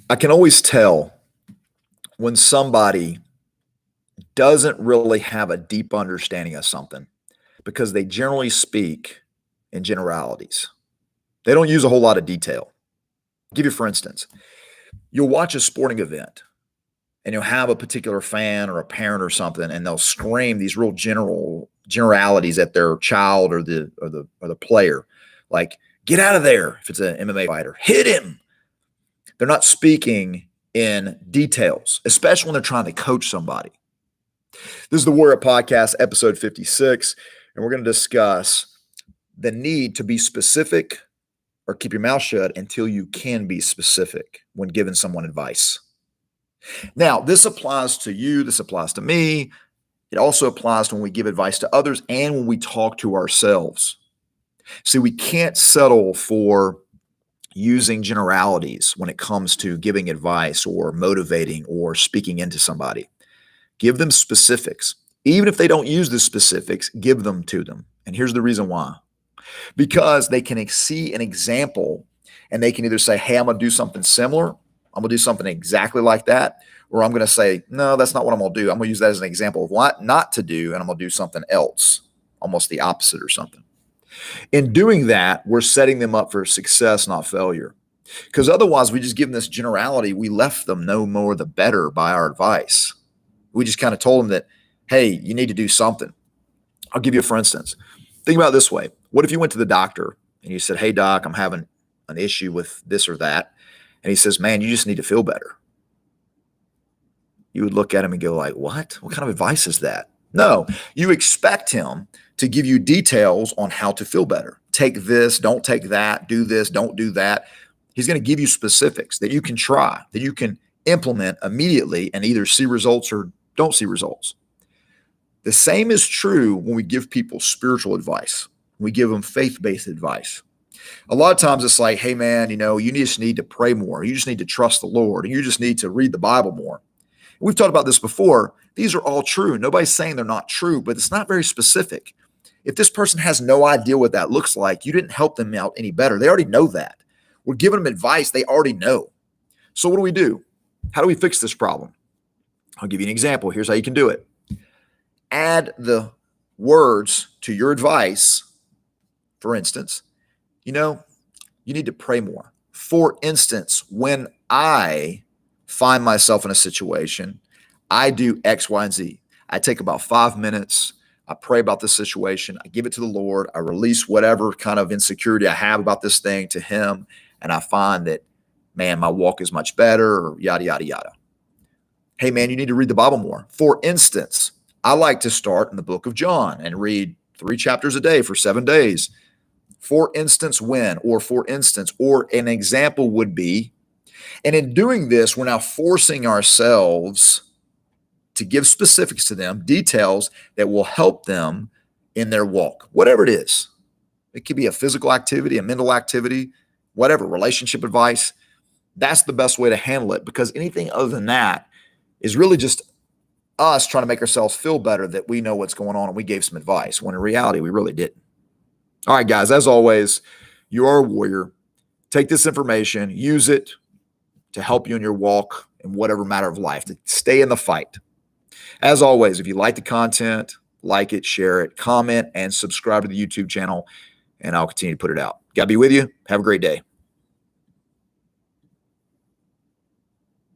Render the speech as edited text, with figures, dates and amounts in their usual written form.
I can always tell when somebody doesn't really have a deep understanding of something because they generally speak in generalities. They don't use a whole lot of detail. I'll give you, for instance, you'll watch a sporting event and you'll have a particular fan or a parent or something, and they'll scream these real generalities at their child or the player, like "Get out of there!" If it's an MMA fighter, hit him. They're not speaking in details, especially when they're trying to coach somebody. This is the Warrior Podcast, episode 56, and we're going to discuss the need to be specific or keep your mouth shut until you can be specific when giving someone advice. Now, this applies to you. This applies to me. It also applies to when we give advice to others and when we talk to ourselves. See, we can't settle for using generalities when it comes to giving advice or motivating or speaking into somebody. Give them specifics. Even if they don't use the specifics, give them to them. And here's the reason why. Because they can see an example and they can either say, hey, I'm going to do something similar. I'm going to do something exactly like that. Or I'm going to say, no, that's not what I'm going to do. I'm going to use that as an example of what not to do. And I'm going to do something else, almost the opposite or something. In doing that, we're setting them up for success, not failure. Because otherwise, we just give them this generality. We left them no more the better by our advice. We just kind of told them that, hey, you need to do something. I'll give you a for instance. Think about it this way. What if you went to the doctor and you said, hey, doc, I'm having an issue with this or that. And he says, man, you just need to feel better. You would look at him and go like, what? What kind of advice is that? No, you expect him to give you details on how to feel better. Take this, don't take that, do this, don't do that. He's going to give you specifics that you can try, that you can implement immediately and either see results or don't see results. The same is true when we give people spiritual advice. We give them faith-based advice. A lot of times it's like, hey, man, you just need to pray more. You just need to trust the Lord. And you just need to read the Bible more. We've talked about this before. These are all true. Nobody's saying they're not true, but it's not very specific. If this person has no idea what that looks like, you didn't help them out any better. They already know that. We're giving them advice they already know. So what do we do? How do we fix this problem? I'll give you an example. Here's how you can do it. Add the words to your advice. For instance, you need to pray more. For instance, when I find myself in a situation, I do X, Y, and Z. I take about 5 minutes. I pray about the situation. I give it to the Lord. I release whatever kind of insecurity I have about this thing to him. And I find that, man, my walk is much better, or yada, yada, yada. Hey, man, you need to read the Bible more. For instance, I like to start in the book of John and read 3 chapters a day for 7 days. For instance, when, or for instance, or an example would be, and in doing this, we're now forcing ourselves to give specifics to them, details that will help them in their walk, whatever it is. It could be a physical activity, a mental activity, whatever, relationship advice. That's the best way to handle it, because anything other than that is really just us trying to make ourselves feel better that we know what's going on and we gave some advice, when in reality, we really didn't. All right, guys, as always, you are a warrior. Take this information, use it to help you in your walk in whatever matter of life, to stay in the fight. As always, if you like the content, like it, share it, comment, and subscribe to the YouTube channel, and I'll continue to put it out. God be with you. Have a great day.